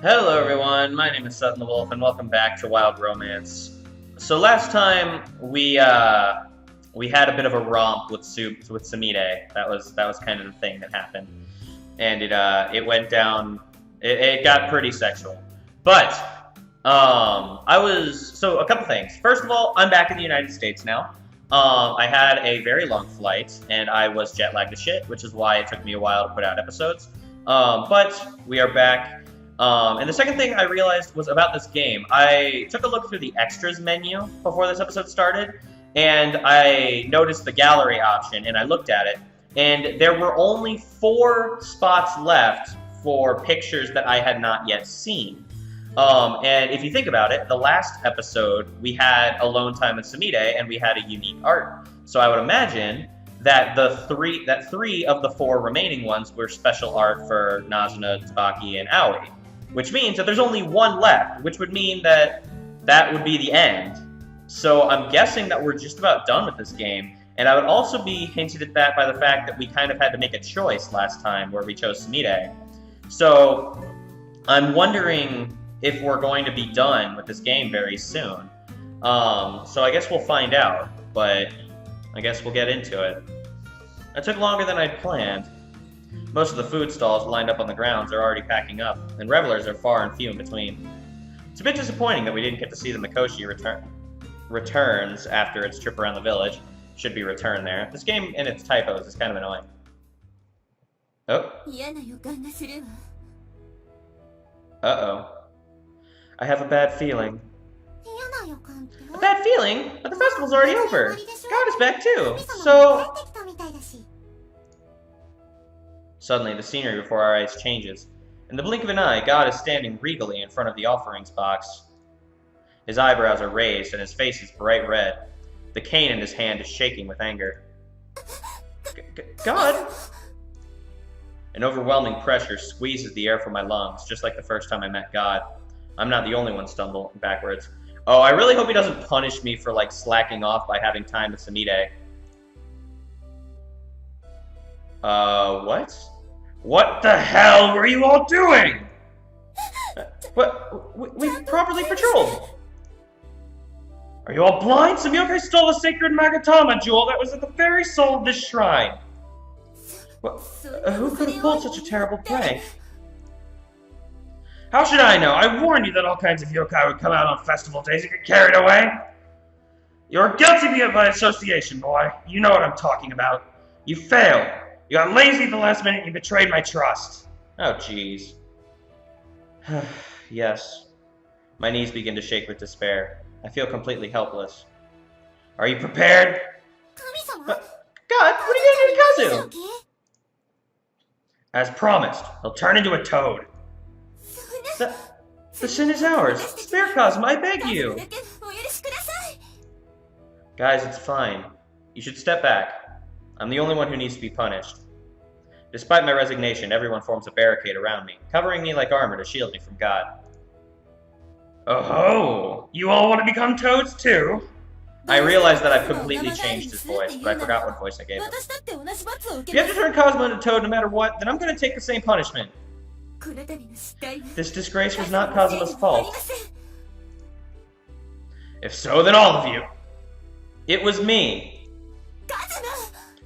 Hello everyone, my name is Sutton the Wolf, and welcome back to Wild Romance. So last time we had a bit of a romp with Sumire. That was kind of the thing that happened, and it went down. It got pretty sexual, but so a couple things. First of all, I'm back in the United States now. I had a very long flight, and I was jet lagged as shit, which is why it took me a while to put out episodes. But we are back. And the second thing I realized was about this game. I took a look through the extras menu before this episode started, and I noticed the gallery option, and I looked at it, and there were only 4 spots left for pictures that I had not yet seen. And if you think about it, the last episode, we had Alone Time with Sumire, and we had a unique art. So I would imagine that three of the 4 remaining ones were special art for Nazuna, Tsubaki, and Aoi. Which means that there's only 1 left, which would mean that that would be the end. So I'm guessing that we're just about done with this game, and I would also be hinted at that by the fact that we kind of had to make a choice last time where we chose Sumire. So I'm wondering if we're going to be done with this game very soon. So I guess we'll find out, but I guess we'll get into it. It took longer than I'd planned. Most of the food stalls lined up on the grounds are already packing up, and revelers are far and few in between. It's a bit disappointing that we didn't get to see the Mikoshi returns after its trip around the village. Should be returned there. This game and its typos is kind of annoying. Oh. Uh-oh. I have a bad feeling. A bad feeling? But the festival's already over. God is back too. So... Suddenly, the scenery before our eyes changes. In the blink of an eye, God is standing regally in front of the offerings box. His eyebrows are raised and his face is bright red. The cane in his hand is shaking with anger. God? An overwhelming pressure squeezes the air from my lungs, just like the first time I met God. I'm not the only one stumbling backwards. Oh, I really hope he doesn't punish me for, like, slacking off by having time with Sumire. What? What the hell were you all doing? We properly patrolled. Are you all blind? Sumire stole a sacred Magatama jewel that was at the very soul of this shrine. Who could have pulled such a terrible prank? How should I know? I warned you that all kinds of yokai would come out on festival days and get carried away. You're guilty by association, boy. You know what I'm talking about. You failed. You got lazy at the last minute and you betrayed my trust. Oh, jeez. Yes. My knees begin to shake with despair. I feel completely helpless. Are you prepared? God, what are you going to do to Kazu? As promised, he'll turn into a toad. The sin is ours. Spare Kazuma, I beg you. Guys, it's fine. You should step back. I'm the only one who needs to be punished. Despite my resignation, everyone forms a barricade around me, covering me like armor to shield me from God. Oh ho! You all want to become toads too? I realize that I've completely changed his voice, but I forgot what voice I gave him. If you have to turn Cosmo into Toad no matter what, then I'm going to take the same punishment. This disgrace was not Cosmo's fault. If so, then all of you. It was me.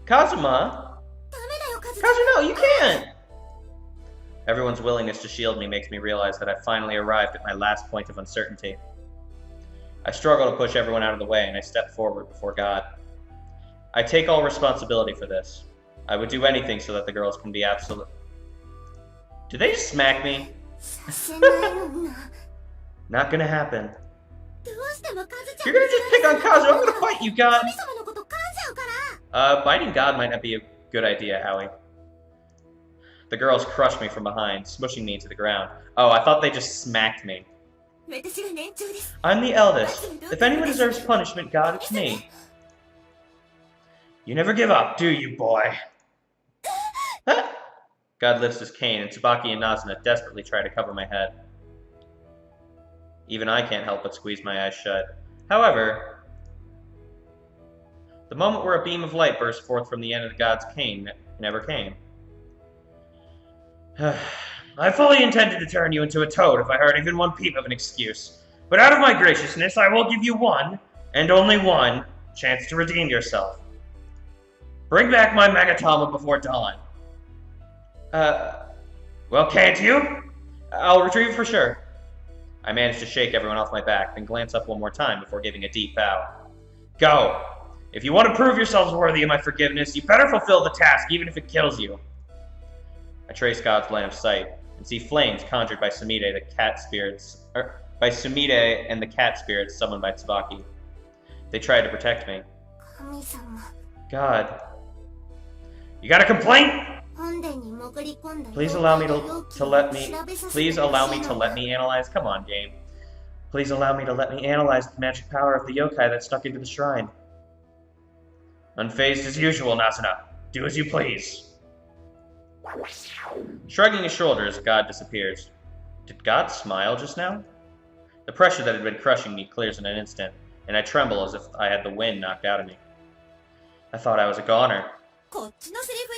Kazuma? Kazuma, no, you can't! Everyone's willingness to shield me makes me realize that I've finally arrived at my last point of uncertainty. I struggle to push everyone out of the way, and I step forward before God. I take all responsibility for this. I would do anything so that the girls can be absolute. Did they just smack me? Not gonna happen. If you're gonna just pick on Kazu, I'm gonna fight you, God! Biting God might not be a good idea, Aoi. The girls crushed me from behind, smushing me into the ground. Oh, I thought they just smacked me. I'm the eldest. If anyone deserves punishment, God, it's me. You never give up, do you, boy? Huh? God lifts his cane, and Tsubaki and Nazuna desperately try to cover my head. Even I can't help but squeeze my eyes shut. However, the moment where a beam of light burst forth from the end of God's cane never came. I fully intended to turn you into a toad if I heard even one peep of an excuse. But out of my graciousness, I will give you one, and only one, chance to redeem yourself. Bring back my Magatama before dawn. Well, can't you? I'll retrieve it for sure. I managed to shake everyone off my back, then glance up one more time before giving a deep bow. Go! If you want to prove yourselves worthy of my forgiveness, you better fulfill the task, even if it kills you. I trace God's line of sight and see flames conjured by Sumide, the cat spirits, by Sumide and the cat spirits summoned by Tsubaki. They tried to protect me. God. You got a complaint? Please allow me to let me analyze. Come on, game. Please allow me to let me analyze the magic power of the yokai that stuck into the shrine. Unfazed as usual, Nasuna. Do as you please. Shrugging his shoulders, God disappears. Did God smile just now? The pressure that had been crushing me clears in an instant, and I tremble as if I had the wind knocked out of me. I thought I was a goner.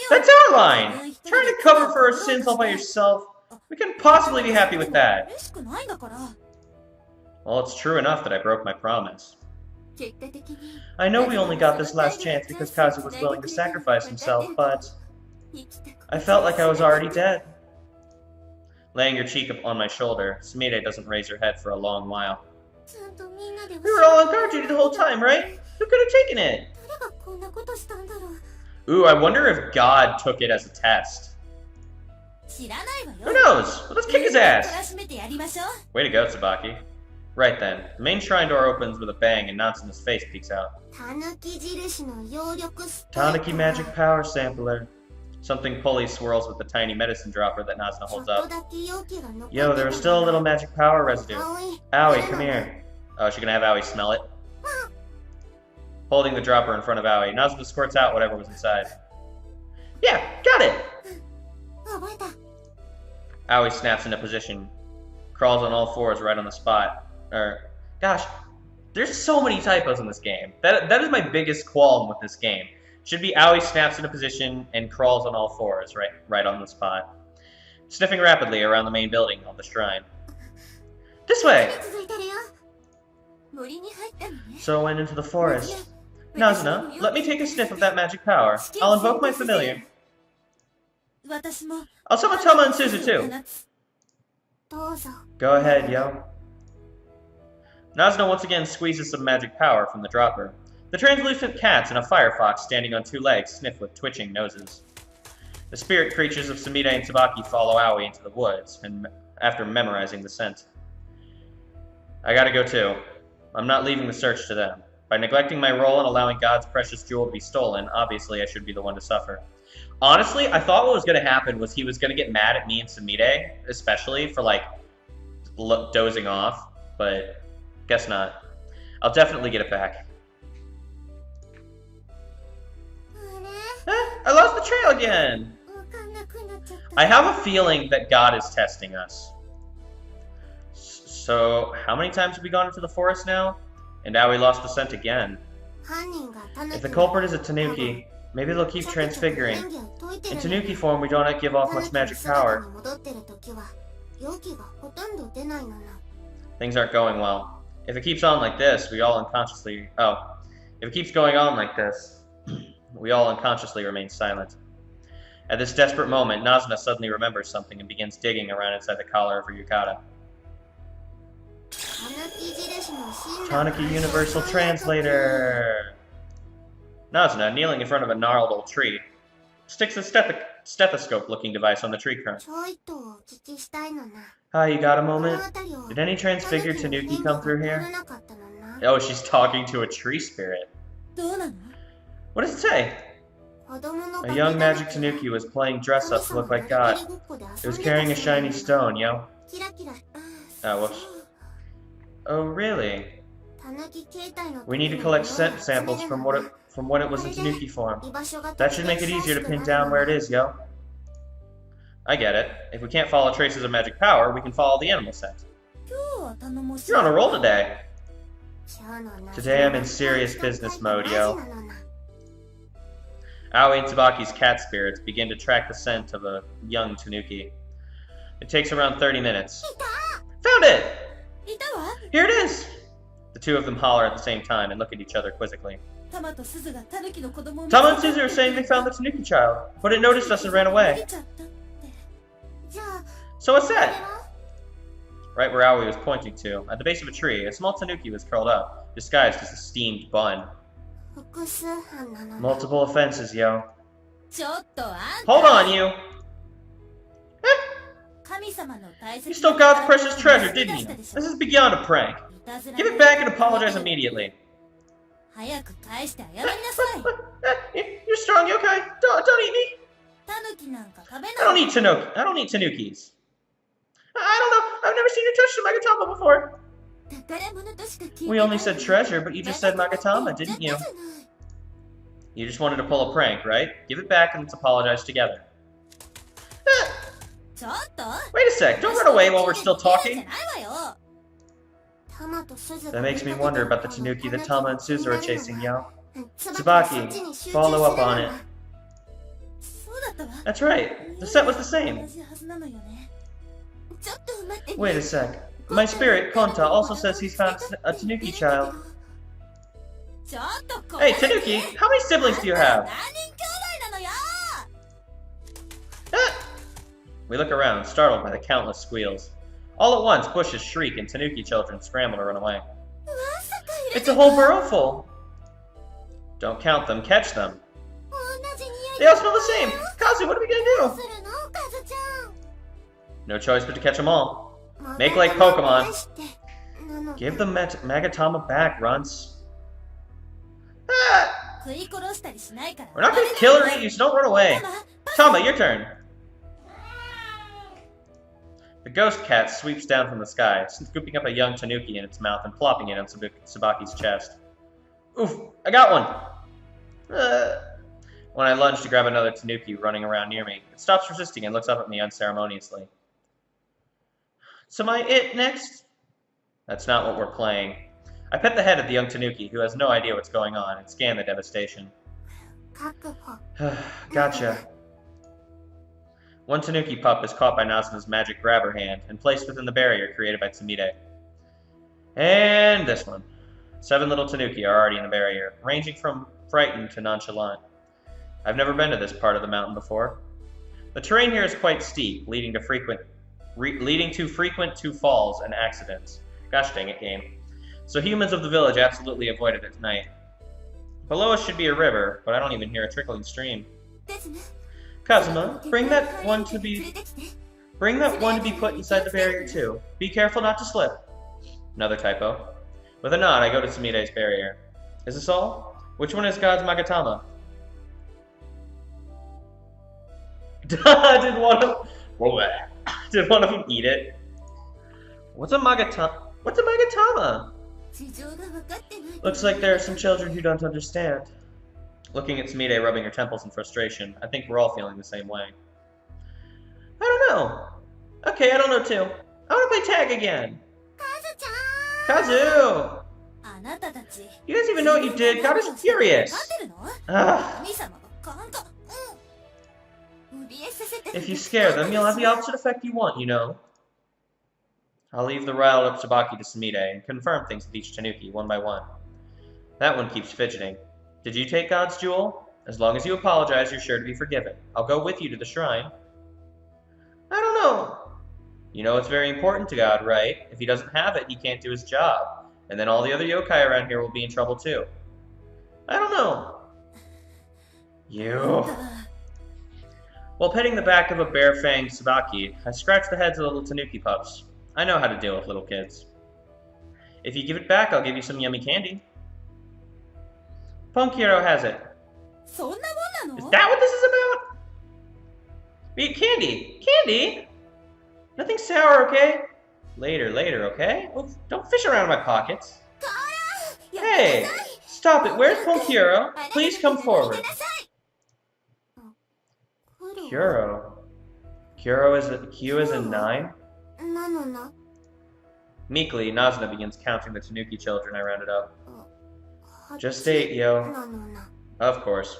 That's our line! Trying to cover for our sins all by yourself. We couldn't possibly be happy with that. Well, it's true enough that I broke my promise. I know we only got this last chance because Kazu was willing to sacrifice himself, but I felt like I was already dead. Laying your cheek on my shoulder, Sumide doesn't raise her head for a long while. We were all on guard duty the whole time, right? Who could have taken it? Ooh, I wonder if God took it as a test. Who knows? Well, let's kick his ass! Way to go, Tsubaki. Right then, the main shrine door opens with a bang and Natsuna's face peeks out. Tanuki magic power sampler. Something pulley swirls with the tiny medicine dropper that Natsuna holds up. Yo, there was still a little magic power residue. Aoi, come here. Oh, is she gonna have Aoi smell it? Holding the dropper in front of Aoi, Natsuna squirts out whatever was inside. Yeah, got it! Aoi snaps into position, crawls on all fours right on the spot. Gosh, there's so many typos in this game. That is my biggest qualm with this game. Should be Aoi snaps into position and crawls on all fours right on the spot. Sniffing rapidly around the main building of the shrine. This way! So I went into the forest. Nazuna, let me take a sniff of that magic power. I'll invoke my familiar. I'll summon Toma and Suzu too. Go ahead, yo. Nazuna once again squeezes some magic power from the dropper. The translucent cats and a firefox standing on two legs sniff with twitching noses. The spirit creatures of Sumide and Tsubaki follow Aoi into the woods, and after memorizing the scent. I gotta go too. I'm not leaving the search to them. By neglecting my role and allowing God's precious jewel to be stolen, obviously I should be the one to suffer. Honestly, I thought what was gonna happen was he was gonna get mad at me and Sumide, especially for like dozing off, but guess not. I'll definitely get it back. I lost the trail again! I have a feeling that God is testing us. So, how many times have we gone into the forest now? And now we lost the scent again. If the culprit is a Tanuki, maybe they'll keep transfiguring. In Tanuki form, we don't give off much magic power. Things aren't going well. If it keeps on like this, we all unconsciously... Oh. If it keeps going on like this, we all unconsciously remain silent. At this desperate moment, Nazuna suddenly remembers something and begins digging around inside the collar of her yukata. Tanuki Universal Translator! Nazuna, kneeling in front of a gnarled old tree, sticks a stethoscope-looking device on the tree trunk. Hi, you got a moment? Did any transfigured Tanuki come through here? Oh, she's talking to a tree spirit. What does it say? A young magic Tanuki was playing dress-up to look like God. It was carrying a shiny stone, yo. Oh, whoops. Oh, really? We need to collect scent samples from when it was in Tanuki form. That should make it easier to pin down where it is, yo. I get it. If we can't follow traces of magic power, we can follow the animal scent. You're on a roll today. Today I'm in serious business mode, yo. Aoi and Tsubaki's cat spirits begin to track the scent of a young Tanuki. It takes around 30 minutes. Found it! Here it is! The two of them holler at the same time and look at each other quizzically. Tama and Suzu are saying they found the Tanuki child, but it noticed us and ran away. So what's that? Right where Aoi was pointing to, at the base of a tree, a small Tanuki was curled up, disguised as a steamed bun. Multiple offenses, yo. Hold on, you! You stole God's precious treasure, didn't you? This is beyond a prank. Give it back and apologize immediately. You're strong, yokai. Don't eat me. I don't eat tanukis. I don't know. I've never seen you touch the Magatama before. We only said treasure, but you just said Magatama, didn't you? You just wanted to pull a prank, right? Give it back and let's apologize together. Wait a sec, don't run away while we're still talking. That makes me wonder about the Tanuki that Tama and Suzu are chasing, yo. Tsubaki, follow up on it. That's right, the set was the same. Wait a sec. My spirit, Konta, also says he's found a Tanuki child. Hey, Tanuki, how many siblings do you have? We look around, startled by the countless squeals. All at once, bushes shriek and Tanuki children scramble to run away. It's a whole burrow full. Don't count them, catch them. They all smell the same. Kazu, what are we gonna do? No choice but to catch them all. Make like Pokemon. Give the Magatama back, Runts. Ah! We're not gonna kill or eat you, so don't run away. Tama, your turn. The ghost cat sweeps down from the sky, scooping up a young Tanuki in its mouth and plopping it on Tsubaki's chest. Oof, I got one! When I lunge to grab another Tanuki running around near me, it stops resisting and looks up at me unceremoniously. So am I it next? That's not what we're playing. I pet the head of the young Tanuki, who has no idea what's going on, and scan the devastation. Gotcha. One Tanuki pup is caught by Nazuna's magic grabber hand and placed within the barrier created by Tsumide. And this one. 7 little Tanuki are already in the barrier, ranging from frightened to nonchalant. I've never been to this part of the mountain before. The terrain here is quite steep, leading to frequent falls and accidents. Gosh dang it, game. So humans of the village absolutely avoid it at night. Below us should be a river, but I don't even hear a trickling stream. Kazuma, bring that one to be put inside the barrier too. Be careful not to slip. Another typo. With a nod, I go to Sumide's barrier. Is this all? Which one is God's Magatama? Did one of them eat it? What's a Magatama? Looks like there are some children who don't understand. Looking at Sumide rubbing her temples in frustration, I think we're all feeling the same way. I don't know. Okay, I don't know too. I want to play tag again. Kazu! You guys even know what you did? God is furious. If you scare them, you'll have the opposite effect you want, you know. I'll leave the riled up Tsubaki to Sumide and confirm things with each Tanuki, one by one. That one keeps fidgeting. Did you take God's jewel? As long as you apologize, you're sure to be forgiven. I'll go with you to the shrine. I don't know. You know it's very important to God, right? If he doesn't have it, he can't do his job. And then all the other yokai around here will be in trouble too. I don't know. You. While petting the back of a bare-fanged Tsubaki, I scratch the heads of the little Tanuki pups. I know how to deal with little kids. If you give it back, I'll give you some yummy candy. Punkiro has it. Is that what this is about? Eat candy. Candy? Nothing sour, okay? Later, okay? Oh, don't fish around in my pockets. Hey! Stop it. Where's Punkiro? Please come forward. Kuro. Q is in 9? Meekly, Nazuna begins counting the Tanuki children I rounded up. Just 8, yo. Of course.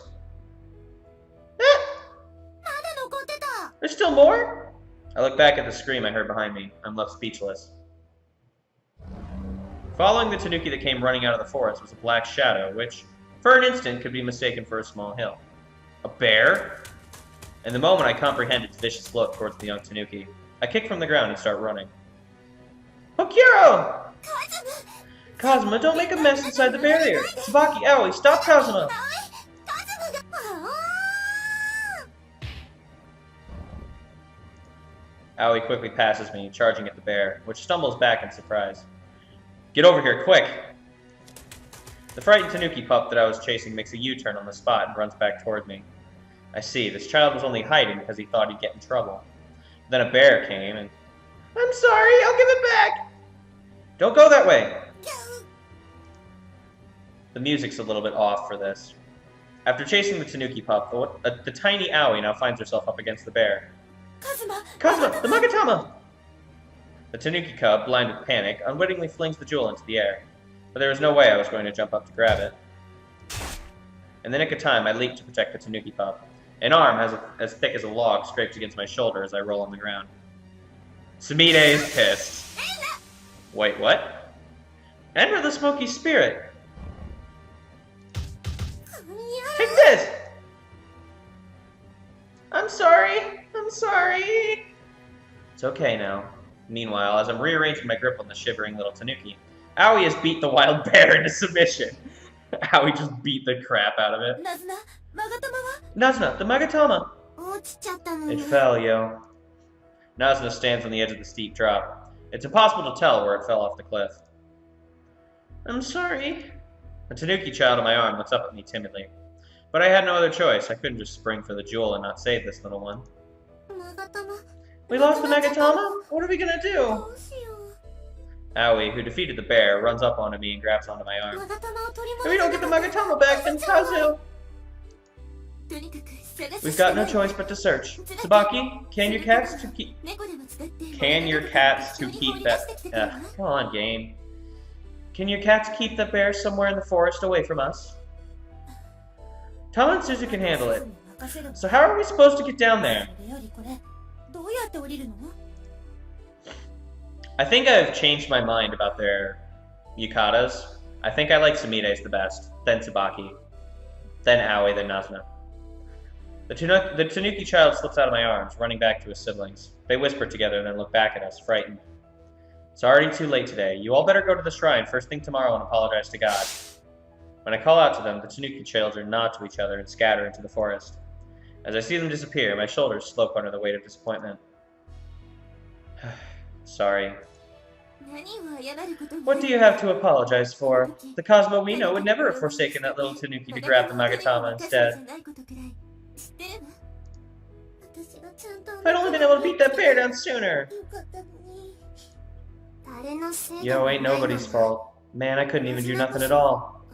There's still more? I look back at the scream I heard behind me. I'm left speechless. Following the tanuki that came running out of the forest was a black shadow, which, for an instant, could be mistaken for a small hill. A bear? In the moment, I comprehend its vicious look towards the young tanuki. I kick from the ground and start running. Hokuro! Kazuma, don't make a mess inside the barrier! Tsubaki, Aoi, stop Kazuma! Aoi quickly passes me, charging at the bear, which stumbles back in surprise. Get over here, quick! The frightened tanuki pup that I was chasing makes a U-turn on the spot and runs back toward me. I see, this child was only hiding because he thought he'd get in trouble. Then a bear came and... I'm sorry, I'll give it back! Don't go that way! The music's a little bit off for this. After chasing the tanuki pup, the tiny Aoi now finds herself up against the bear. Kazuma, the Magatama! The tanuki cub, blind with panic, unwittingly flings the jewel into the air. But there was no way I was going to jump up to grab it. In the nick of time, I leap to protect the tanuki pup. An arm as thick as a log scrapes against my shoulder as I roll on the ground. Sumide is pissed. Wait, what? Enter the smoky spirit. Take this! I'm sorry. I'm sorry. It's okay now. Meanwhile, as I'm rearranging my grip on the shivering little tanuki, Aoi has beat the wild bear into submission. Aoi just beat the crap out of it. Nazuna, the Magatama! It fell, yo. Nazuna stands on the edge of the steep drop. It's impossible to tell where it fell off the cliff. I'm sorry. The tanuki child on my arm looks up at me timidly. But I had no other choice. I couldn't just spring for the jewel and not save this little one. We lost the Magatama? What are we gonna do? Aoi, who defeated the bear, runs up onto me and grabs onto my arm. If we don't get the Magatama back, then Kazu! We've got no choice but to search. Tsubaki, can your cats keep that... come on, game. Can your cats keep the bear somewhere in the forest away from us? Tama and Suzu can handle it. So how are we supposed to get down there? I think I've changed my mind about their yukatas. I think I like Sumide's the best, then Tsubaki, then Aoi, then Nazuna. The tanuki child slips out of my arms, running back to his siblings. They whisper together and then look back at us, frightened. It's already too late today. You all better go to the shrine first thing tomorrow and apologize to God. When I call out to them, the tanuki children nod to each other and scatter into the forest. As I see them disappear, my shoulders slope under the weight of disappointment. Sorry. What do you have to apologize for? The Cosmo we know would never have forsaken that little tanuki to grab the Magatama instead. If I'd only been able to beat that bear down sooner! Yo, ain't nobody's fault. Man, I couldn't even do nothing at all.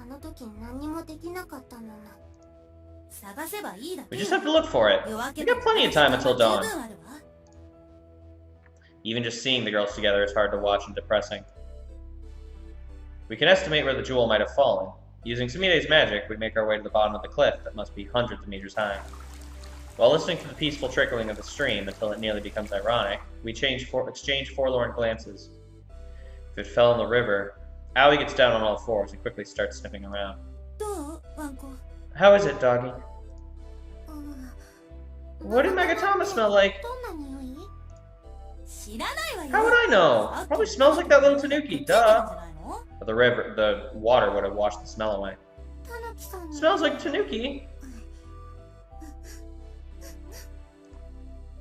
We just have to look for it. We got plenty of time until dawn. Even just seeing the girls together is hard to watch and depressing. We can estimate where the jewel might have fallen. Using Sumide's magic, we make our way to the bottom of the cliff that must be hundreds of meters high. While listening to the peaceful trickling of the stream until it nearly becomes ironic, we exchange forlorn glances. If it fell in the river, Aoi gets down on all fours and quickly starts sniffing around. How is it, doggy? What did Magatama smell like? How would I know? Probably smells like that little tanuki, duh. But the water would have washed the smell away. Smells like tanuki.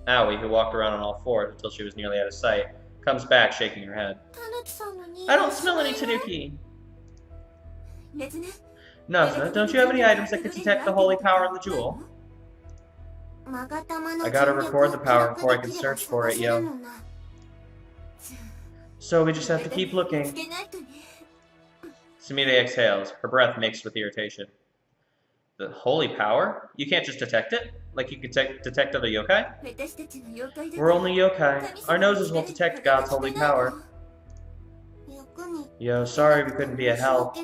Aoi, who walked around on all fours until she was nearly out of sight, comes back shaking her head. I don't smell any tanuki. Nazuna, don't you have any items that could detect the holy power of the jewel? I gotta record the power before I can search for it, yo. So we just have to keep looking. Sumide exhales, her breath mixed with irritation. The holy power? You can't just detect it? Like you can detect other yokai? We're only yokai. Our noses won't detect God's holy power. Yo, sorry we couldn't be a help.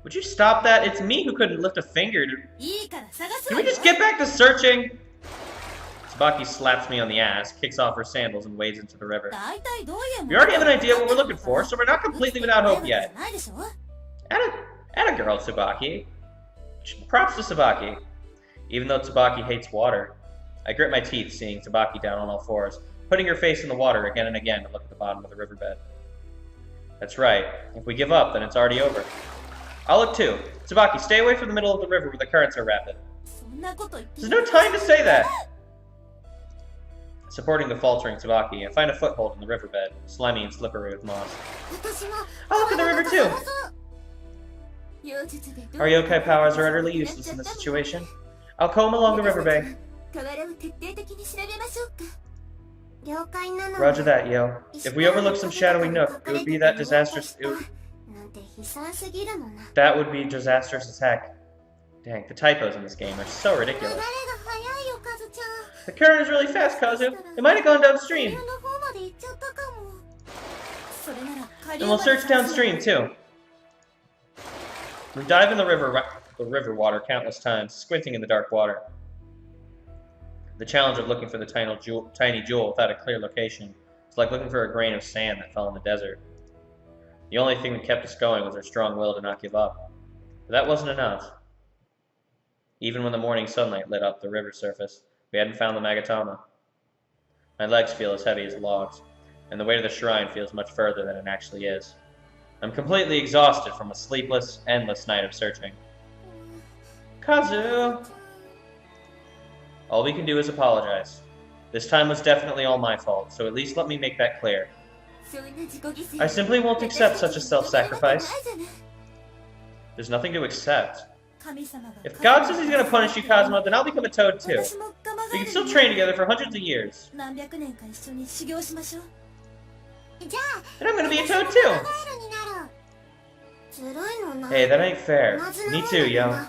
Would you stop that? It's me who couldn't lift a finger to... Can we just get back to searching? Tsubaki slaps me on the ass, kicks off her sandals, and wades into the river. We already have an idea what we're looking for, so we're not completely without hope yet. Atta girl, Tsubaki. Props to Tsubaki. Even though Tsubaki hates water. I grit my teeth, seeing Tsubaki down on all fours, putting her face in the water again and again to look at the bottom of the riverbed. That's right. If we give up, then it's already over. I'll look too. Tsubaki, stay away from the middle of the river where the currents are rapid. There's no time to say that! Supporting the faltering Tsubaki, I find a foothold in the riverbed, slimy and slippery with moss. I'll look at the river too! Our yokai powers are utterly useless in this situation. I'll comb along the riverbank. Roger that, yo. If we overlook some shadowy nook, it would be that disastrous... That would be disastrous as heck. Dang, the typos in this game are so ridiculous. The current is really fast, Kazu. It might have gone downstream. And we'll search downstream, too. We dive in the river water countless times, squinting in the dark water. The challenge of looking for the tiny jewel without a clear location is like looking for a grain of sand that fell in the desert. The only thing that kept us going was our strong will to not give up. But that wasn't enough. Even when the morning sunlight lit up the river surface, we hadn't found the Magatama. My legs feel as heavy as logs, and the way to the shrine feels much further than it actually is. I'm completely exhausted from a sleepless, endless night of searching. Kazu! All we can do is apologize. This time was definitely all my fault, so at least let me make that clear. I simply won't accept such a self-sacrifice. There's nothing to accept. If God says he's going to punish you, Cosmo, then I'll become a toad too. We can still train together for hundreds of years. And I'm going to be a toad too. Hey, that ain't fair. Me too, yo.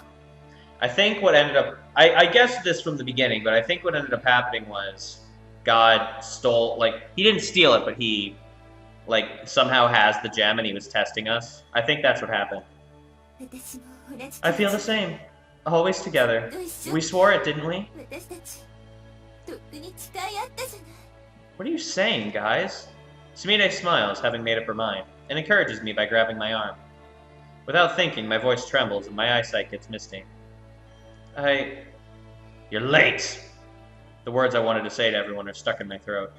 I think what ended up... I guessed this from the beginning, but I think what ended up happening was God stole... Like, he didn't steal it, but he, like, somehow has the gem and he was testing us. I think that's what happened. I feel the same. Always together. We swore it, didn't we? What are you saying, guys? Sumire smiles, having made up her mind, and encourages me by grabbing my arm. Without thinking, my voice trembles and my eyesight gets misty. You're late! The words I wanted to say to everyone are stuck in my throat.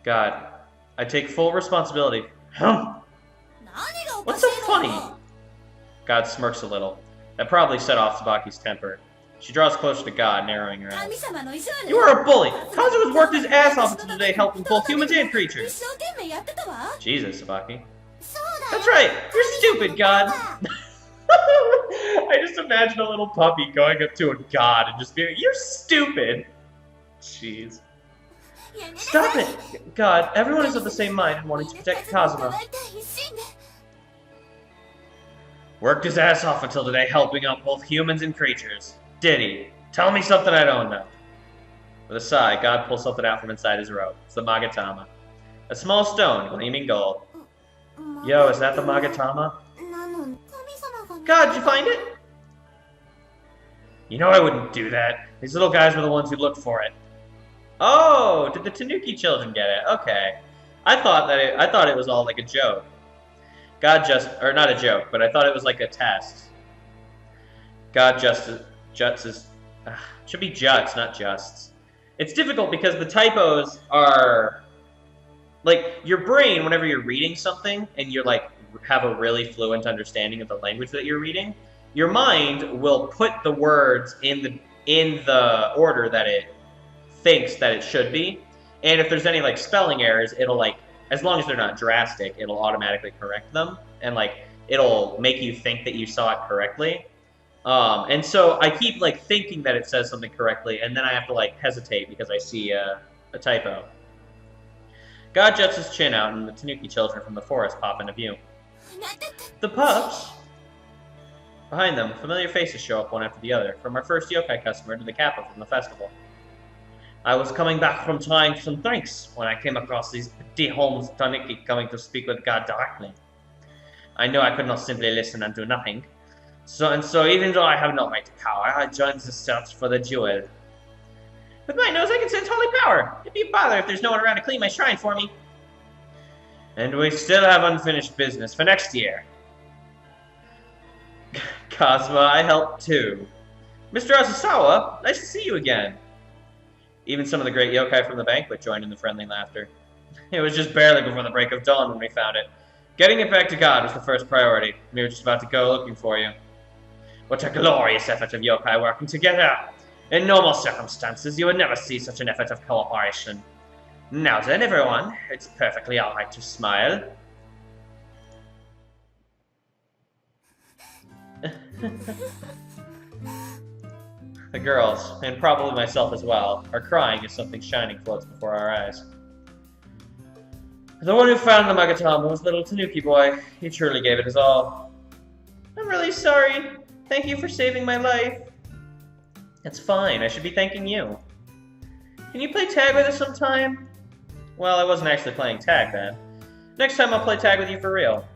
God, I take full responsibility. What's so funny? God smirks a little. That probably set off Tsubaki's temper. She draws closer to God, narrowing her eyes. You are a bully! Kazu has worked his ass off until today helping both humans and creatures. Jesus, Tsubaki. That's right! You're stupid, God! I just imagine a little puppy going up to a god and just being like, you're stupid! Jeez. Stop it! God, everyone is of the same mind and wanting to protect Kazuma. Worked his ass off until today helping out both humans and creatures. Did he? Tell me something I don't know. With a sigh, God pulls something out from inside his robe. It's the Magatama. A small stone, gleaming gold. Yo, is that the Magatama? God, did you find it? You know I wouldn't do that. These little guys were the ones who looked for it. Oh, did the Tanuki children get it? Okay. I thought it was all like a joke. God or not a joke, but I thought it was like a test. God should be juts, not justs. It's difficult because the typos are, like, your brain, whenever you're reading something and you're like, have a really fluent understanding of the language that you're reading, your mind will put the words in the order that it thinks that it should be. And if there's any like spelling errors, it'll like, as long as they're not drastic, it'll automatically correct them, and like it'll make you think that you saw it correctly. And so I keep like thinking that it says something correctly, and then I have to like hesitate because I see a typo. God juts his chin out, and the Tanuki children from the forest pop into view. The pups! Behind them, familiar faces show up one after the other, from our first yokai customer to the kappa from the festival. I was coming back from trying some drinks when I came across these Petit Holmes Tanuki coming to speak with God directly. I knew I could not simply listen and do nothing. So even though I have no right to power, I joined the search for the jewel. With my nose, I can sense holy power. It'd be a bother if there's no one around to clean my shrine for me. And we still have unfinished business for next year. Kazuma, I helped too. Mr. Asasawa, nice to see you again. Even some of the great yokai from the banquet joined in the friendly laughter. It was just barely before the break of dawn when we found it. Getting it back to God was the first priority. We were just about to go looking for you. What a glorious effort of yokai working together! In normal circumstances, you would never see such an effort of cooperation. Now then, everyone, it's perfectly alright to smile. The girls, and probably myself as well, are crying as something shining floats before our eyes. The one who found the Magatama was little Tanuki boy. He truly gave it his all. I'm really sorry. Thank you for saving my life. It's fine. I should be thanking you. Can you play tag with us sometime? Well, I wasn't actually playing tag then. Next time I'll play tag with you for real.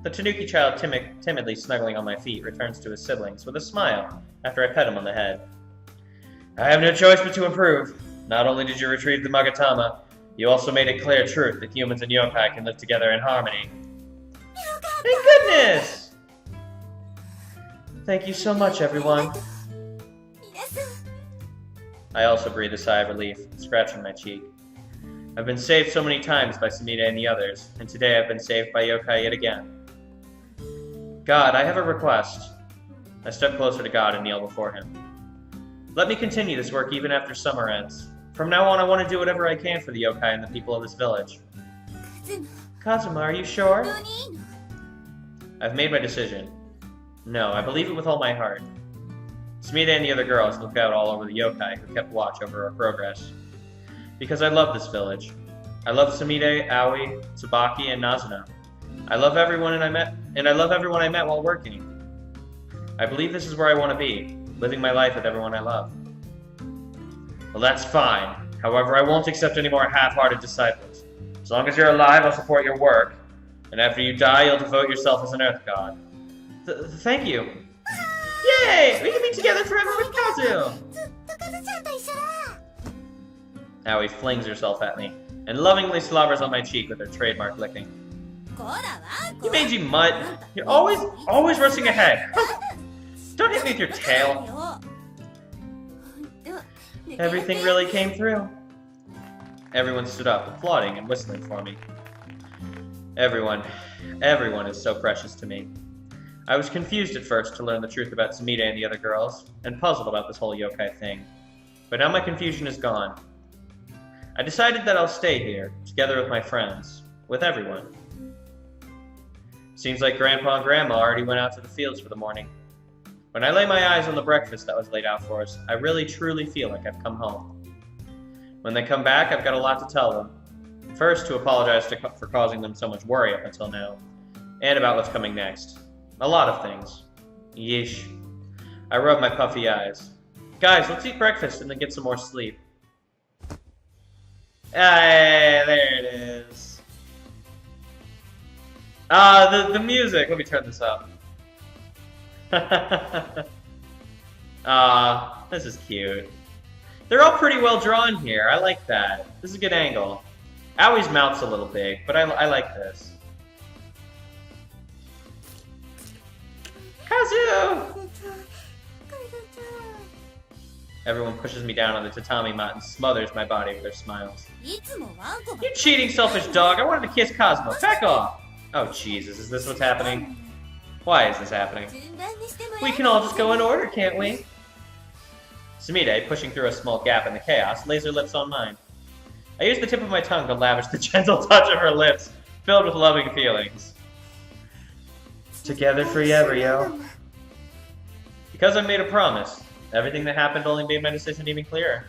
The Tanuki child, timidly snuggling on my feet, returns to his siblings with a smile after I pet him on the head. I have no choice but to improve. Not only did you retrieve the Magatama, you also made it clear truth that humans and yokai can live together in harmony. Thank goodness! Thank you so much, everyone. I also breathe a sigh of relief, scratching my cheek. I've been saved so many times by Sumida and the others, and today I've been saved by yokai yet again. God, I have a request. I step closer to God and kneel before him. Let me continue this work even after summer ends. From now on, I want to do whatever I can for the yokai and the people of this village. Kazuma, are you sure? I've made my decision. No, I believe it with all my heart. Sumida and the other girls look out all over the yokai who kept watch over our progress. Because I love this village. I love Sumida, Aoi, Tsubaki, and Nazuna. I love everyone I met while working. I believe this is where I want to be, living my life with everyone I love. Well, that's fine. However, I won't accept any more half-hearted disciples. As long as you're alive, I'll support your work. And after you die, you'll devote yourself as an Earth God. Thank you. Yay! We can be together forever with Kazu! Aoi flings herself at me, and lovingly slobbers on my cheek with her trademark licking. You mangy mutt! You're always rushing ahead! Don't hit me with your tail! Everything really came through. Everyone stood up, applauding and whistling for me. Everyone is so precious to me. I was confused at first to learn the truth about Sumida and the other girls, and puzzled about this whole yokai thing. But now my confusion is gone. I decided that I'll stay here, together with my friends, with everyone. Seems like Grandpa and Grandma already went out to the fields for the morning. When I lay my eyes on the breakfast that was laid out for us, I really truly feel like I've come home. When they come back, I've got a lot to tell them. First, to apologize for causing them so much worry up until now, and about what's coming next. A lot of things. Yeesh. I rub my puffy eyes. Guys, let's eat breakfast and then get some more sleep. Hey, there it is. The music. Let me turn this up. This is cute. They're all pretty well drawn here. I like that. This is a good angle. Aoi's mouth's a little big, but I like this. Kazu! Everyone pushes me down on the tatami mat and smothers my body with their smiles. You cheating, selfish dog! I wanted to kiss Cosmo. Back off! Oh, Jesus, is this what's happening? Why is this happening? We can all just go in order, can't we? Sumide, pushing through a small gap in the chaos, lays her lips on mine. I use the tip of my tongue to lavish the gentle touch of her lips, filled with loving feelings. Together forever, yo. Because I made a promise, everything that happened only made my decision even clearer.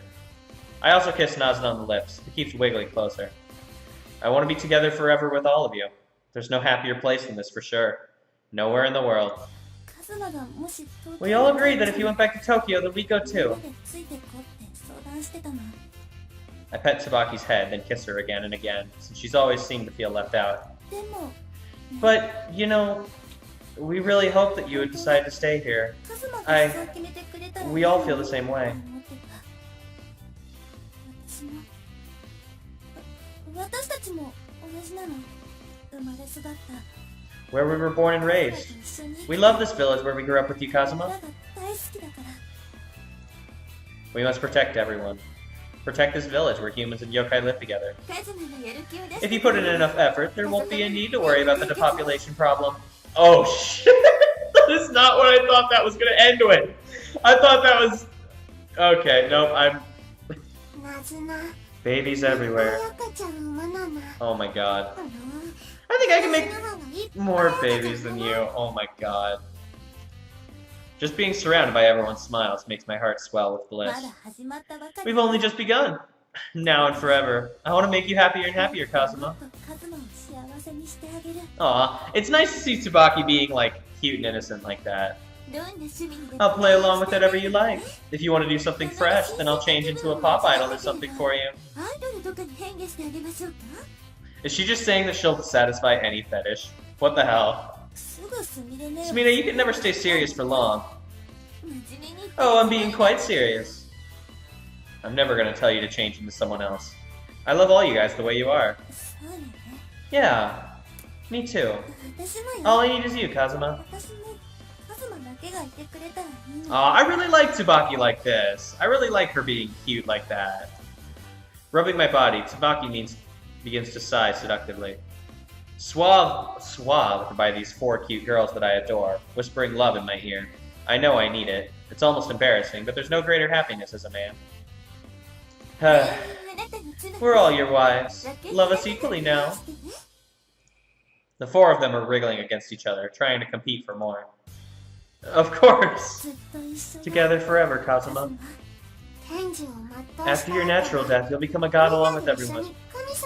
I also kiss Nazuna on the lips. It keeps wiggling closer. I want to be together forever with all of you. There's no happier place than this for sure. Nowhere in the world. We all agreed that if you went back to Tokyo, then we'd go too. I pet Tsubaki's head, then kiss her again and again, since she's always seemed to feel left out. But, you know, we really hope that you would decide to stay here. We all feel the same way. Where we were born and raised. We love this village where we grew up with you, Kazuma. We must protect everyone. Protect this village where humans and yokai live together. If you put in enough effort, there won't be a need to worry about the depopulation problem. Oh shit! That is not what I thought that was gonna end with. I thought that was... Okay, nope, I'm... Babies everywhere. Oh my god. I think I can make more babies than you. Oh my god. Just being surrounded by everyone's smiles makes my heart swell with bliss. We've only just begun. Now and forever. I want to make you happier and happier, Kazuma. Aw, it's nice to see Tsubaki being, like, cute and innocent like that. I'll play along with whatever you like. If you want to do something fresh, then I'll change into a pop idol or something for you. Is she just saying that she'll satisfy any fetish? What the hell? Sumire, you can never stay serious for long. Oh, I'm being quite serious. I'm never gonna tell you to change into someone else. I love all you guys the way you are. Yeah, me too. All I need is you, Kazuma. Aw, I really like Tsubaki like this. I really like her being cute like that. Rubbing my body, Tsubaki begins to sigh seductively. Swathed by these 4 cute girls that I adore, whispering love in my ear. I know I need it. It's almost embarrassing, but there's no greater happiness as a man. We're all your wives. Love us equally now. The 4 of them are wriggling against each other, trying to compete for more. Of course! Together forever, Kazuma. After your natural death, you'll become a god along with everyone.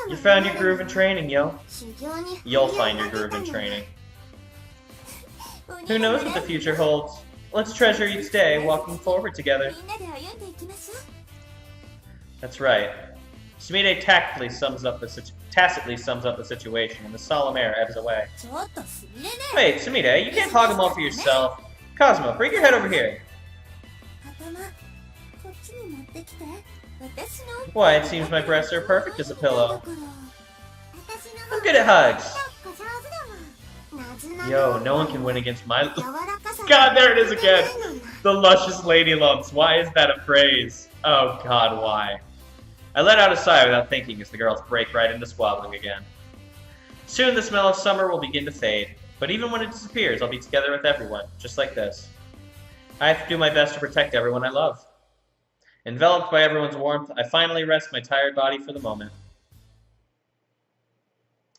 You found your groove in training, yo. You'll find your groove in training. Who knows what the future holds? Let's treasure each day, walking forward together. That's right. Sumire tactfully sums up the situation, and the solemn air ebbs away. Wait, Sumire, you can't hog them all for yourself. Cosmo, bring your head over here. Why, it seems my breasts are perfect as a pillow. I'm good at hugs. Yo, no one can win against my... God, there it is again! The luscious lady lumps. Why is that a phrase? Oh god, why? I let out a sigh without thinking as the girls break right into squabbling again. Soon the smell of summer will begin to fade, but even when it disappears, I'll be together with everyone, just like this. I have to do my best to protect everyone I love. Enveloped by everyone's warmth, I finally rest my tired body for the moment.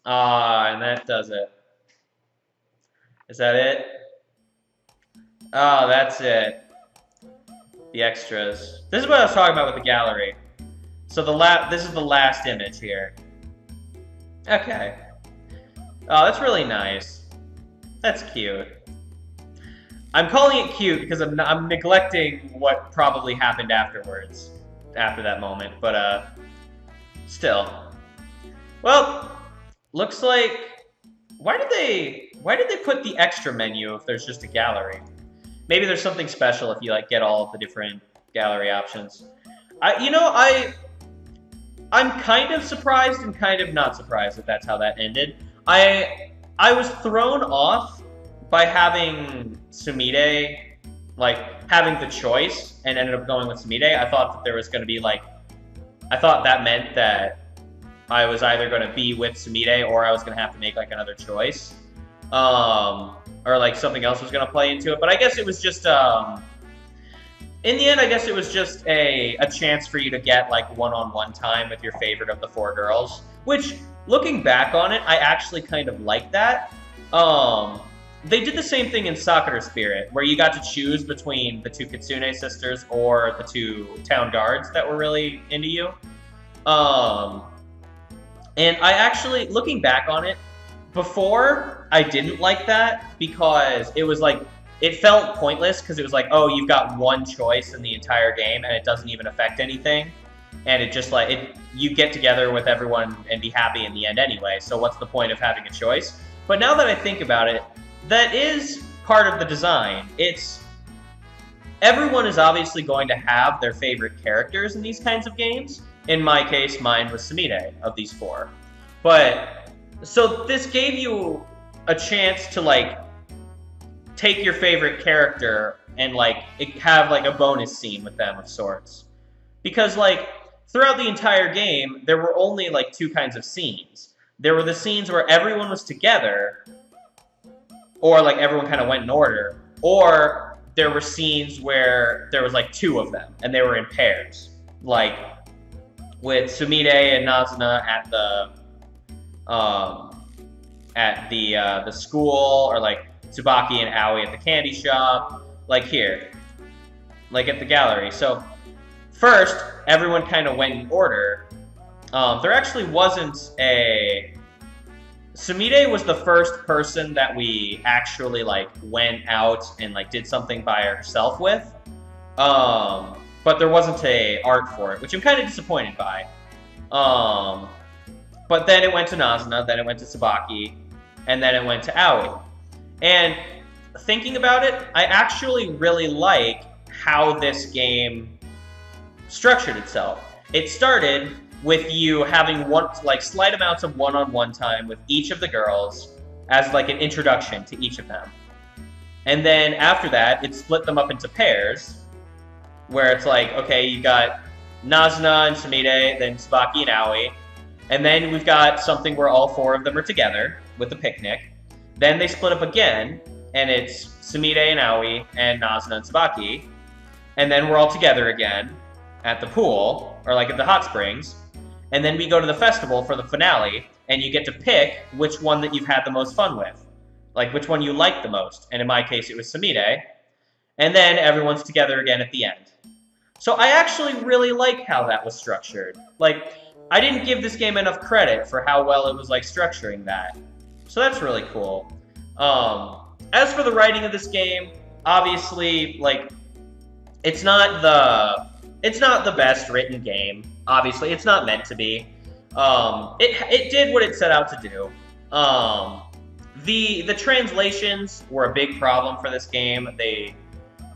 Ah, and that does it. Is that it? Oh, that's it. The extras. This is what I was talking about with the gallery. So this is the last image here. Okay. Oh, that's really nice. That's cute. I'm calling it cute because I'm neglecting what probably happened afterwards, after that moment. But still. Well, looks like. Why did they put the extra menu if there's just a gallery? Maybe there's something special if you like get all of the different gallery options. I'm kind of surprised and kind of not surprised that that's how that ended. I was thrown off by having Sumire, like, having the choice, and ended up going with Sumire. I thought that there was going to be, like... I thought that meant that I was either going to be with Sumire or I was going to have to make, like, another choice. Or, like, something else was going to play into it. But I guess it was just, in the end, I guess it was just a chance for you to get, like, one-on-one time with your favorite of the 4 girls. Which, looking back on it, I actually kind of like that. They did the same thing in Sakura Spirit, where you got to choose between the 2 Kitsune sisters or the 2 town guards that were really into you. And I actually, looking back on it, before, I didn't like that because it was like, it felt pointless because it was like, oh, you've got one choice in the entire game and it doesn't even affect anything. And it just like, you get together with everyone and be happy in the end anyway, so what's the point of having a choice? But now that I think about it, that is part of the design. Everyone is obviously going to have their favorite characters in these kinds of games, In my case, mine was Sumire of these four. But, so this gave you a chance to, like, take your favorite character and, like, have, like, a bonus scene with them of sorts. Because, like, throughout the entire game, there were only, like, two kinds of scenes. There were the scenes where everyone was together, or, like, everyone kind of went in order, or there were scenes where there was, like, two of them, and they were in pairs. Like, with Sumire and Nazuna at the school, or, like, Tsubaki and Aoi at the candy shop, like here, like at the gallery. So, first, everyone kind of went in order. There actually wasn't a... Sumire was the first person that we actually, like, went out and, like, did something by herself with. But there wasn't a art for it, which I'm kind of disappointed by. But then it went to Nazuna, then it went to Tsubaki, and then it went to Aoi. And thinking about it, I actually really like how this game structured itself. It started with you having slight amounts of one-on-one time with each of the girls as like an introduction to each of them. And then after that, it split them up into pairs, where it's like, okay, you got Nazuna and Sumire, then Tsubaki and Aoi, and then we've got something where all four of them are together with the picnic. Then they split up again, and it's Sumire and Aoi and Nazuna and Tsubaki, and then we're all together again at the pool, or like at the hot springs, and then we go to the festival for the finale, and you get to pick which one that you've had the most fun with. Like, which one you like the most, and in my case it was Sumire, and then everyone's together again at the end. So I actually really like how that was structured. Like, I didn't give this game enough credit for how well it was, like, structuring that. So that's really cool. As for the writing of this game, obviously, like, it's not the best written game. Obviously, it's not meant to be. It did what it set out to do. The translations were a big problem for this game.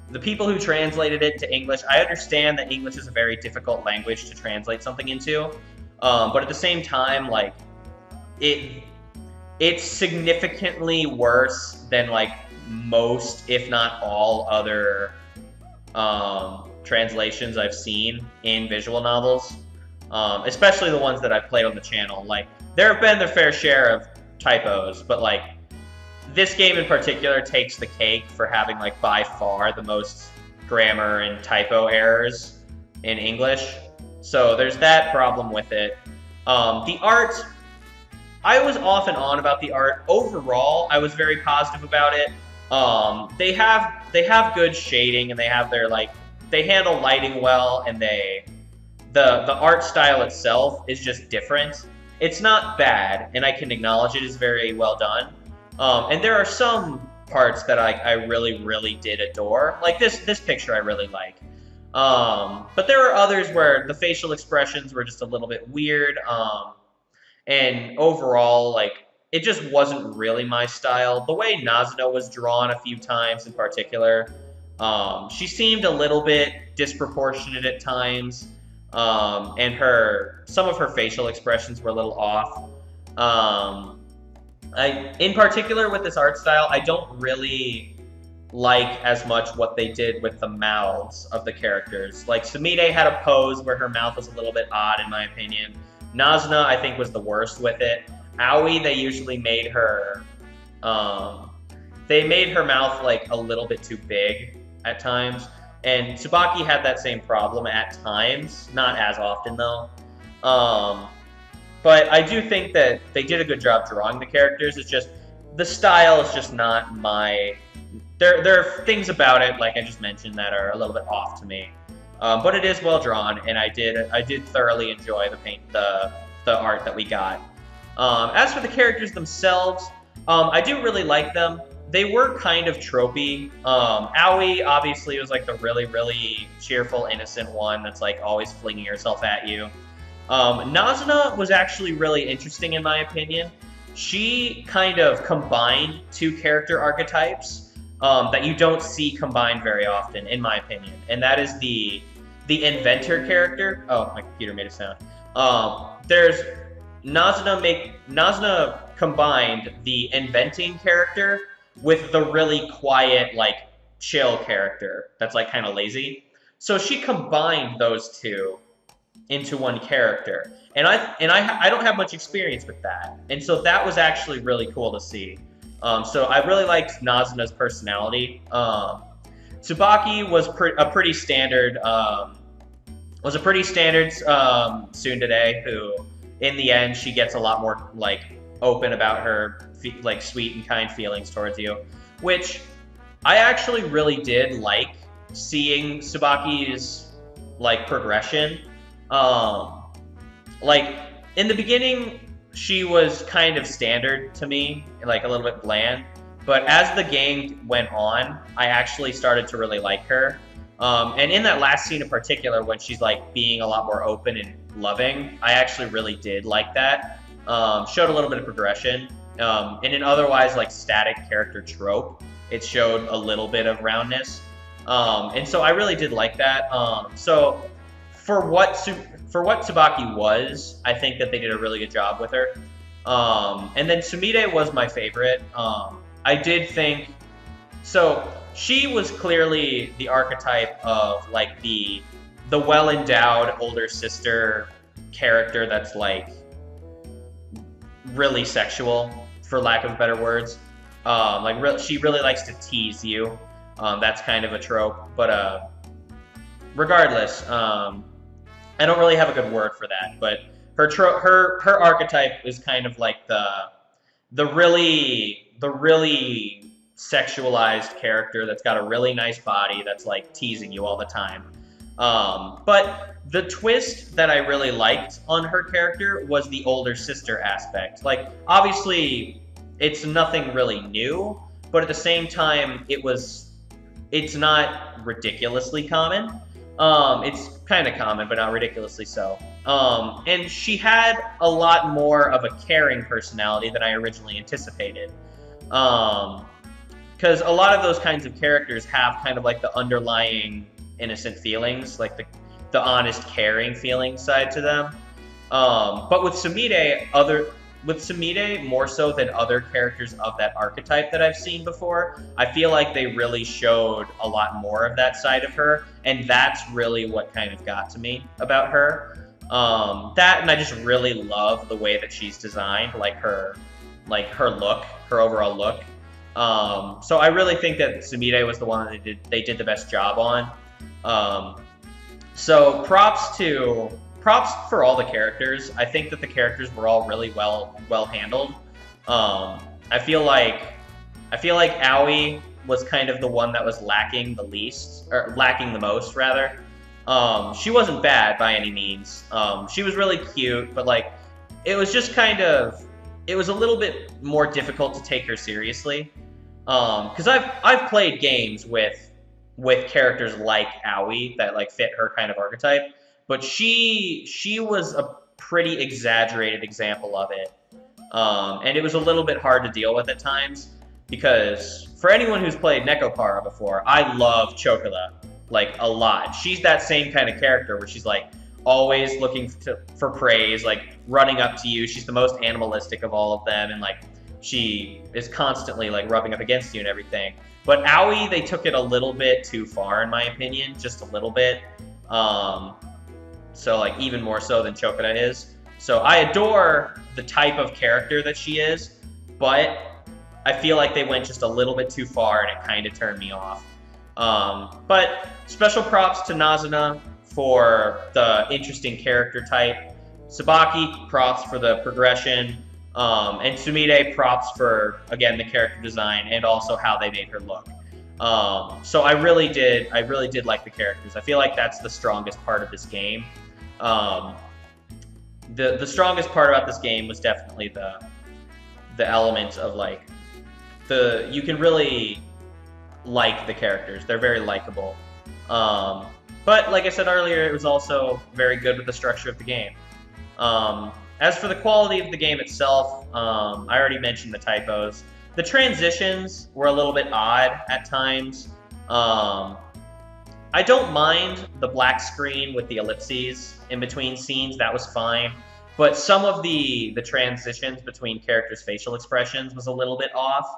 The people who translated it to English, I understand that English is a very difficult language to translate something into, but at the same time, like, it's significantly worse than, like, most, if not all, other translations I've seen in visual novels, especially the ones that I've played on the channel. Like, there have been their fair share of typos, but, like, this game in particular takes the cake for having, like, by far the most grammar and typo errors in English. So there's that problem with it. The art, I was off and on about the art. Overall, I was very positive about it. They have good shading, and they have their, like, they handle lighting well, and the art style itself is just different. It's not bad, and I can acknowledge it is very well done. And there are some parts that I really, really did adore. Like this picture I really like. But there are others where the facial expressions were just a little bit weird. And overall, like, it just wasn't really my style. The way Nazuna was drawn a few times in particular, she seemed a little bit disproportionate at times. And some of her facial expressions were a little off. In particular with this art style, I don't really like as much what they did with the mouths of the characters. Like, Sumire had a pose where her mouth was a little bit odd, in my opinion. Nazuna, I think, was the worst with it. Aoi, they usually made her... they made her mouth, like, a little bit too big at times. And Tsubaki had that same problem at times. Not as often, though. But I do think that they did a good job drawing the characters. It's just, the style is just not my... There are things about it, like I just mentioned, that are a little bit off to me. But it is well drawn, and I did thoroughly enjoy the art that we got. As for the characters themselves, I do really like them. They were kind of tropey. Aoi, obviously, was like the really, really cheerful, innocent one that's like always flinging herself at you. Nazuna was actually really interesting, in my opinion. She kind of combined two character archetypes that you don't see combined very often, in my opinion. And that is the the inventor character. Oh, my computer made a sound. There's Nazuna combined the inventing character with the really quiet, like chill character that's like kind of lazy. So she combined those two into one character, and I don't have much experience with that, and so that was actually really cool to see. So I really liked Nazuna's personality. Tsubaki was a pretty standard tsundere who, in the end, she gets a lot more like open about her like sweet and kind feelings towards you, which I actually really did like seeing Tsubaki's like progression. Like in the beginning, she was kind of standard to me, like a little bit bland. But as the game went on, I actually started to really like her. And in that last scene in particular, when she's like being a lot more open and loving, I actually really did like that. Showed a little bit of progression. In an otherwise like static character trope, it showed a little bit of roundness. And so I really did like that. So for what Tsubaki was, I think that they did a really good job with her. And then Sumire was my favorite. I did think, so she was clearly the archetype of like the well-endowed older sister character that's like really sexual, for lack of better words. She really likes to tease you. That's kind of a trope, but regardless, I don't really have a good word for that. But her archetype is kind of like the really sexualized character that's got a really nice body that's like teasing you all the time. But the twist that I really liked on her character was the older sister aspect. Like, obviously, it's nothing really new, but at the same time, it's not ridiculously common. It's kind of common, but not ridiculously so. And she had a lot more of a caring personality than I originally anticipated. Because a lot of those kinds of characters have kind of like the underlying innocent feelings, like the honest, caring feeling side to them. But with Sumire, more so than other characters of that archetype that I've seen before, I feel like they really showed a lot more of that side of her, and that's really what kind of got to me about her. That, and I just really love the way that she's designed, her look, her overall look. So I really think that Sumire was the one that they did the best job on. So props for all the characters. I think that the characters were all really well handled. I feel like Aoi was kind of the one that was lacking the most rather. She wasn't bad by any means. She was really cute, but like it was a little bit more difficult to take her seriously. Because I've played games with characters like Aoi that like fit her kind of archetype. But she was a pretty exaggerated example of it. And it was a little bit hard to deal with at times, because for anyone who's played Nekopara before, I love Chocola, like, a lot. She's that same kind of character where she's, like, always looking for praise, like, running up to you. She's the most animalistic of all of them, and, like, she is constantly, like, rubbing up against you and everything. But Aoi, they took it a little bit too far, in my opinion, just a little bit. So, like, even more so than Chokora is. So I adore the type of character that she is, but I feel like they went just a little bit too far, and it kind of turned me off. But special props to Nazuna for the interesting character type. Tsubaki, props for the progression. And Sumire, props for, again, the character design and also how they made her look. So I really did like the characters. I feel like that's the strongest part of this game. The strongest part about this game was definitely the element of like you can really like the characters. They're very likable. But like I said earlier, it was also very good with the structure of the game. As for the quality of the game itself, I already mentioned the typos. The transitions were a little bit odd at times. I I don't mind the black screen with the ellipses in between scenes. That was fine. But some of the transitions between characters' facial expressions was a little bit off.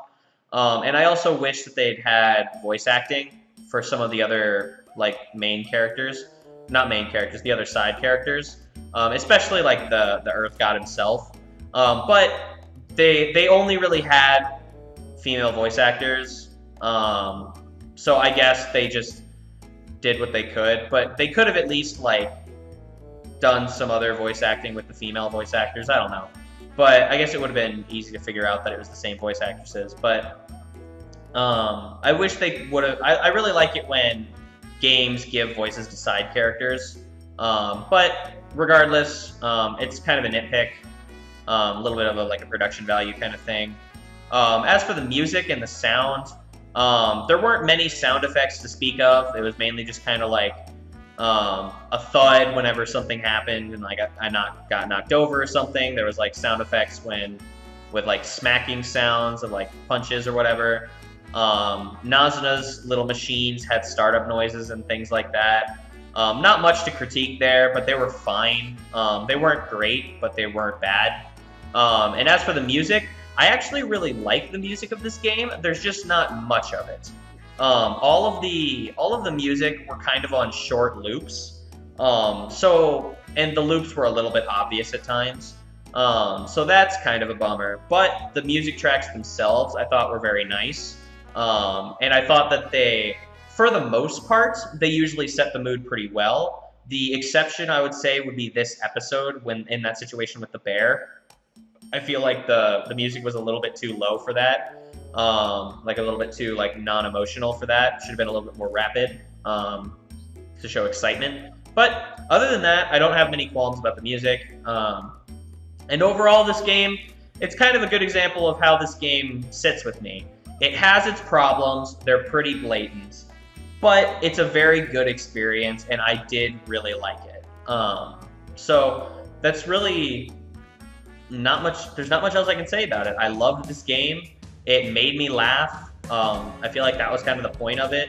And I also wish that they'd had voice acting for some of the other like main characters, not main characters, the other side characters, especially like the Earth God himself. But they only really had female voice actors, so I guess they just did what they could. But they could have at least like done some other voice acting with the female voice actors. I don't know. But I guess it would have been easy to figure out that it was the same voice actresses. But I wish they would have. I really like it when games give voices to side characters. But regardless, it's kind of a nitpick. A little bit of a production value kind of thing. As for the music and the sound, there weren't many sound effects to speak of. It was mainly just kind of like a thud whenever something happened and like I got knocked over or something. There was like sound effects with like smacking sounds of like punches or whatever. Nazuna's little machines had startup noises and things like that. Not much to critique there, but they were fine. They weren't great, but they weren't bad. And as for the music, I actually really like the music of this game. There's just not much of it. All of the music were kind of on short loops. And the loops were a little bit obvious at times. So that's kind of a bummer. But the music tracks themselves, I thought were very nice. And I thought that for the most part, they usually set the mood pretty well. The exception, I would say, would be this episode when in that situation with the bear. I feel like the music was a little bit too low for that. Like a little bit too non-emotional for that. Should have been a little bit more rapid to show excitement. But other than that, I don't have many qualms about the music. And overall, this game, it's kind of a good example of how this game sits with me. It has its problems. They're pretty blatant. But it's a very good experience, and I did really like it. So that's really not much. There's not much else I can say about it. I loved this game. It made me laugh. I feel like that was kind of the point of it.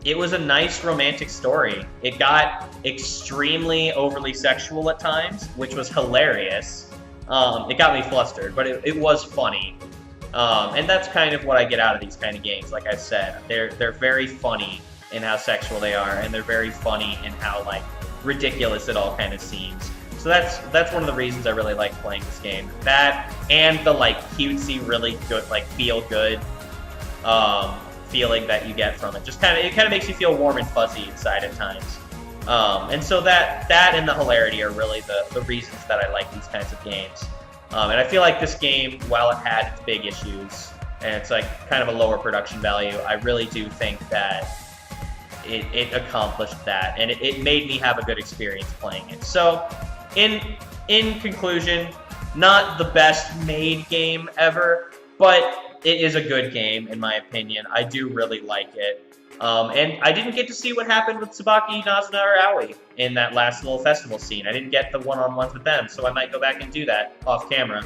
It was a nice romantic story. It got extremely overly sexual at times, which was hilarious. It got me flustered, but it was funny. And that's kind of what I get out of these kind of games. Like I said, they're very funny in how sexual they are, and they're very funny in how ridiculous it all kind of seems. So that's one of the reasons I really like playing this game. That and the cutesy, really good, feel good feeling that you get from it. It kind of makes you feel warm and fuzzy inside at times. And so that and the hilarity are really the reasons that I like these kinds of games. And I feel like this game, while it had its big issues and it's kind of a lower production value, I really do think that it accomplished that, and it made me have a good experience playing it. So, in conclusion, not the best made game ever, but it is a good game in my opinion. I do really like it. And I didn't get to see what happened with Tsubaki, Nazuna, or Aoi in that last little festival scene. I didn't get the one-on-ones with them, so I might go back and do that off camera.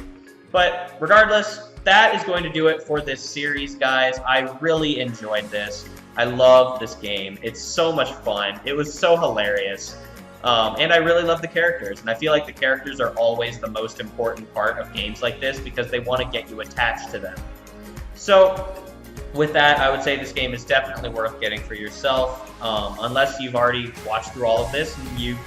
But regardless, that is going to do it for this series, guys. I really enjoyed this. I love this game. It's so much fun. It was so hilarious. And I really love the characters. And I feel like the characters are always the most important part of games like this because they want to get you attached to them. So, with that, I would say this game is definitely worth getting for yourself, unless you've already watched through all of this and you've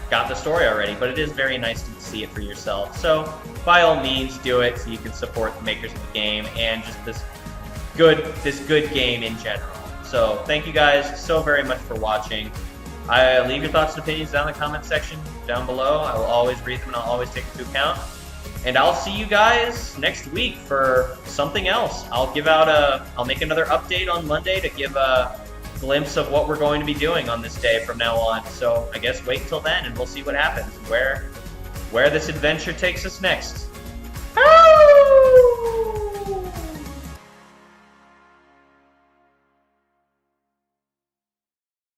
got the story already, but it is very nice to see it for yourself. So, by all means, do it so you can support the makers of the game and just this good game in general. So, thank you guys so very much for watching. Leave your thoughts and opinions down in the comment section down below. I will always read them and I'll always take into account. And I'll see you guys next week for something else. I'll make another update on Monday to give a glimpse of what we're going to be doing on this day from now on. So I guess wait until then and we'll see what happens, where this adventure takes us next.